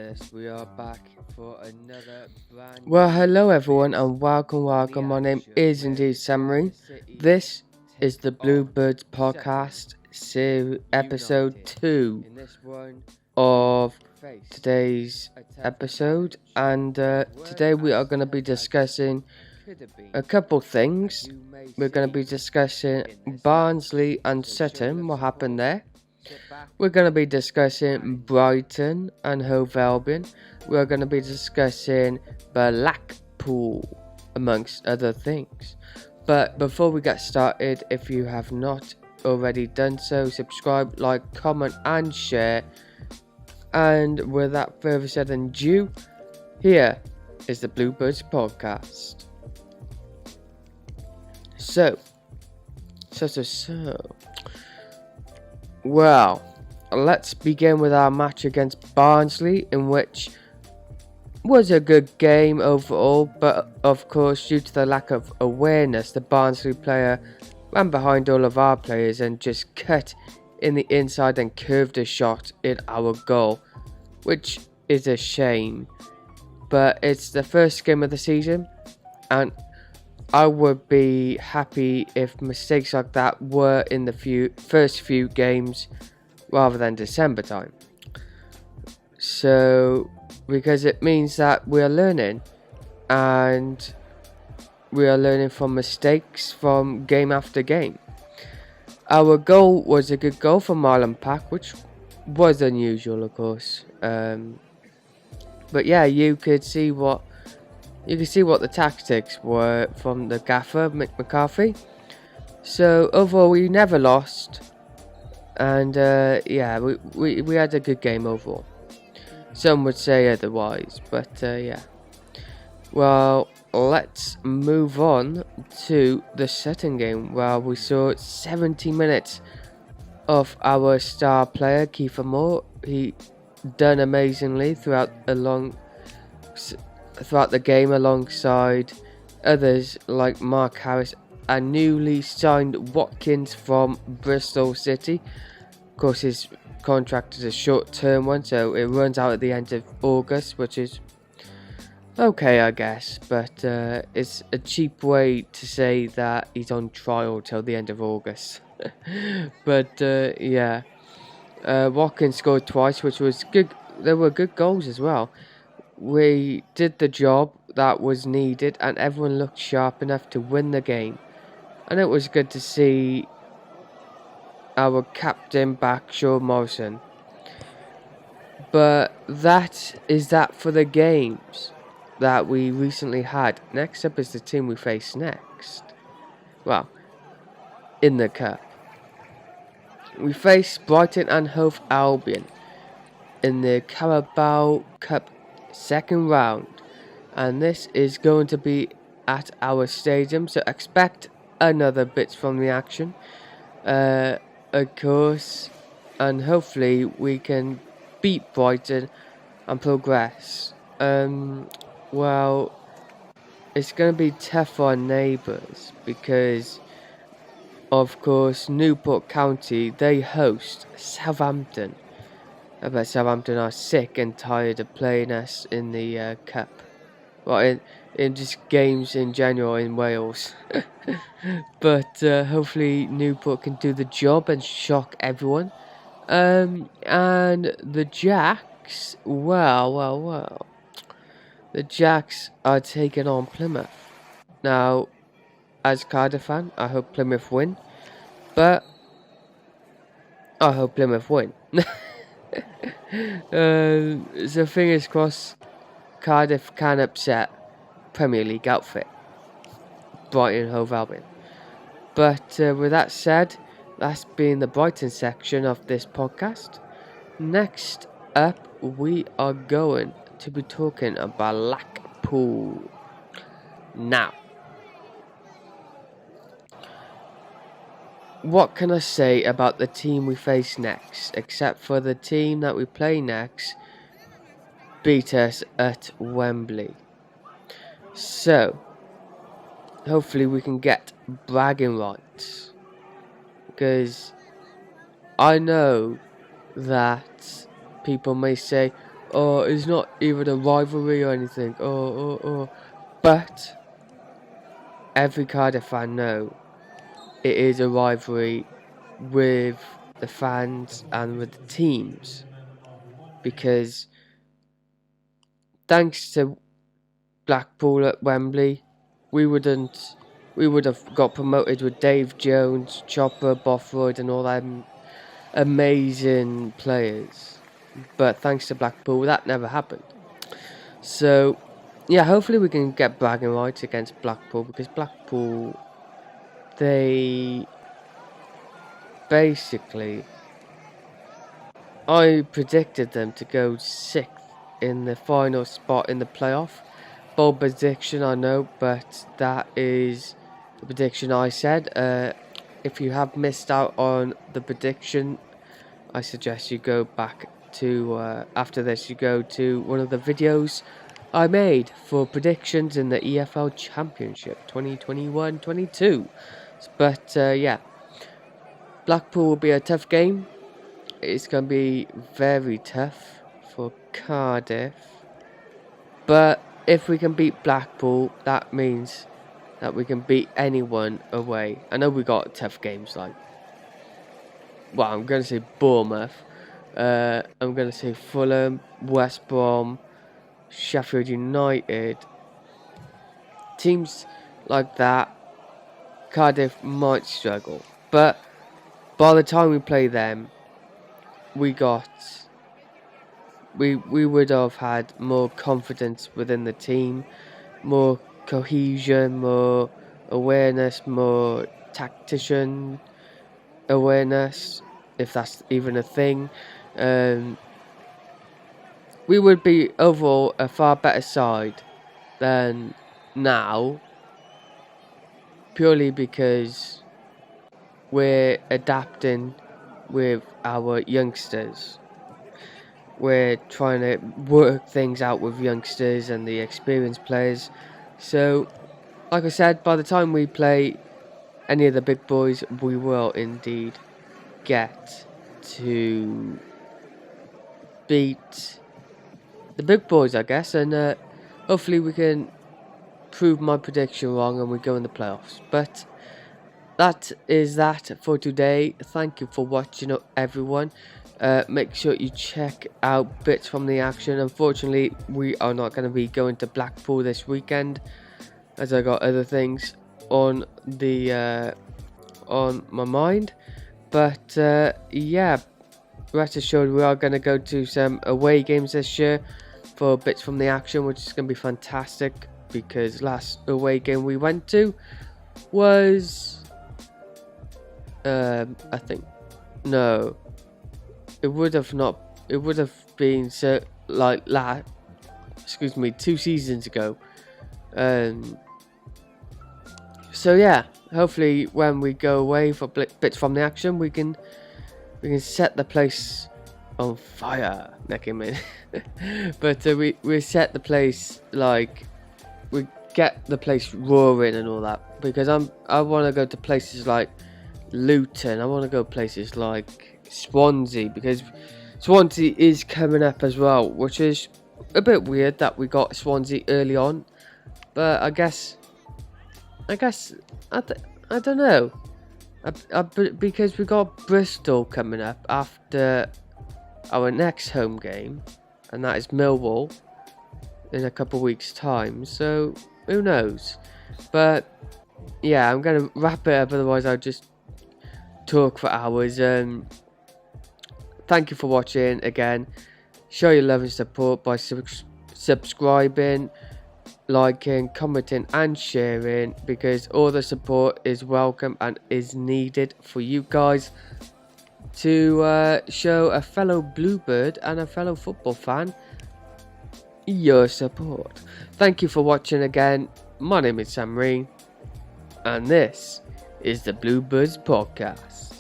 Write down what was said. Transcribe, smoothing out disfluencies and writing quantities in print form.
Yes, we are back for another brand Well, new hello everyone, bit and welcome. on the My name action is where indeed Samri. City This is take the on Bluebirds Sutton podcast, episode United. 2 In this one, we of face today's a tough episode, challenge. and Weren't today we are as going to tough be as it discussing could have been, a couple as things. you may We're going to see be discussing in this match. Barnsley and So show Sutton, your what happened support. there. Sit back We're going to be and discussing enjoy. Brighton and Hove Albion. We're going to be discussing Blackpool, amongst other things. But before we get started, if you have not already done so, subscribe, like, comment, and share. And without further said ado, here is the Bluebirds podcast. So. Well, let's begin with our match against Barnsley, in which was a good game overall, but of course, due to the lack of awareness, the Barnsley player ran behind all of our players and just cut in the inside and curved a shot in our goal, which is a shame. But it's the first game of the season, and I would be happy if mistakes like that were in the first few games rather than December time. So, because it means that we are learning, and we are learning from mistakes from game after game. Our goal was a good goal from Marlon Pack, which was unusual, of course. But yeah, you could see what the tactics were from the gaffer, Mick McCarthy. So overall, we never lost, and yeah, we had a good game overall. Some would say otherwise, but yeah. Well, let's move on to the Sutton game, where we saw 70 minutes of our star player, Kiefer Moore. He done amazingly throughout the game alongside others like Mark Harris and newly signed Watkins from Bristol City. Of course, his contract is a short-term one, so it runs out at the end of August, which is okay, I guess, but it's a cheap way to say that he's on trial till the end of August. But yeah, Watkins scored twice, which was good. There were good goals as well. We did the job that was needed, and everyone looked sharp enough to win the game. And it was good to see our captain back, Sean Morrison. But that is that for the games that we recently had. Next up is the team we face next. Well, in the cup. We face Brighton and Hove Albion in the Carabao Cup second round, and this is going to be at our stadium, so expect another bits from the action, of course, and hopefully we can beat Brighton and progress. Well, it's going to be tough for our neighbours because, of course, Newport County, they host Southampton. I bet Southampton are sick and tired of playing us in the cup. Well, in just games in general in Wales. But hopefully Newport can do the job and shock everyone. And the Jacks, well. The Jacks are taking on Plymouth. Now, as Cardiff fan, I hope Plymouth win. But I hope Plymouth win. So fingers crossed Cardiff can upset Premier League outfit Brighton and Hove Albion. But with that said, that's been the Brighton section of this podcast. Next up, we are going to be talking about Blackpool. Now, what can I say about the team we face next, except for the team that we play next beat us at Wembley. So, hopefully we can get bragging rights, because I know that people may say, or it's not even a rivalry or anything, but every Cardiff fan know it is a rivalry with the fans and with the teams, because thanks to Blackpool at Wembley, we would have got promoted with Dave Jones, Chopper, Bothroyd and all them amazing players. But thanks to Blackpool, that never happened. So, yeah, hopefully we can get bragging rights against Blackpool, because Blackpool, they basically, I predicted them to go 6th in the final spot in the playoff. Bold prediction, I know, but that is the prediction I said. If you have missed out on the prediction, I suggest you go back to, after this, you go to one of the videos I made for predictions in the EFL Championship 2021-22. But yeah, Blackpool will be a tough game. It's going to be very tough for Cardiff. But if we can beat Blackpool, that means that we can beat anyone away. I know we got tough games like, well, I'm going to say Bournemouth. I'm going to say Fulham, West Brom, Sheffield United. Teams like that, Cardiff might struggle. But by the time we play them, we would have had more confidence within the team, more cohesion, more awareness, more tactician awareness, if that's even a thing. We would be overall a far better side than now, purely because we're adapting with our youngsters. We're trying to work things out with youngsters and the experienced players. So, like I said, by the time we play any of the big boys, we will indeed get to beat the big boys, I guess, and hopefully we can prove my prediction wrong and we go in the playoffs. But that is that for today. Thank you for watching, everyone. Make sure you check out bits from the action. Unfortunately, we are not going to be going to Blackpool this weekend, as I got other things on the on my mind. But yeah, rest assured we are going to go to some away games this year for bits from the action, which is going to be fantastic, because last away game we went to was I think, no, it would have been 2 seasons ago. So yeah, hopefully when we go away for bits from the action, we can set the place on fire. But we set the place, like, we get the place roaring and all that, because I want to go to places like Luton. I want to go places like Swansea, because Swansea is coming up as well, which is a bit weird that we got Swansea early on, but I guess I don't know, because we got Bristol coming up after our next home game, and that is Millwall in a couple of weeks' time, so who knows. But yeah, I'm going to wrap it up, otherwise I'll just talk for hours. Thank you for watching again. Show your love and support by subscribing, liking, commenting and sharing, because all the support is welcome and is needed for you guys to show a fellow Bluebird and a fellow football fan your support. Thank you for watching again. My name is ReaN, and this is the Bluebirds podcast.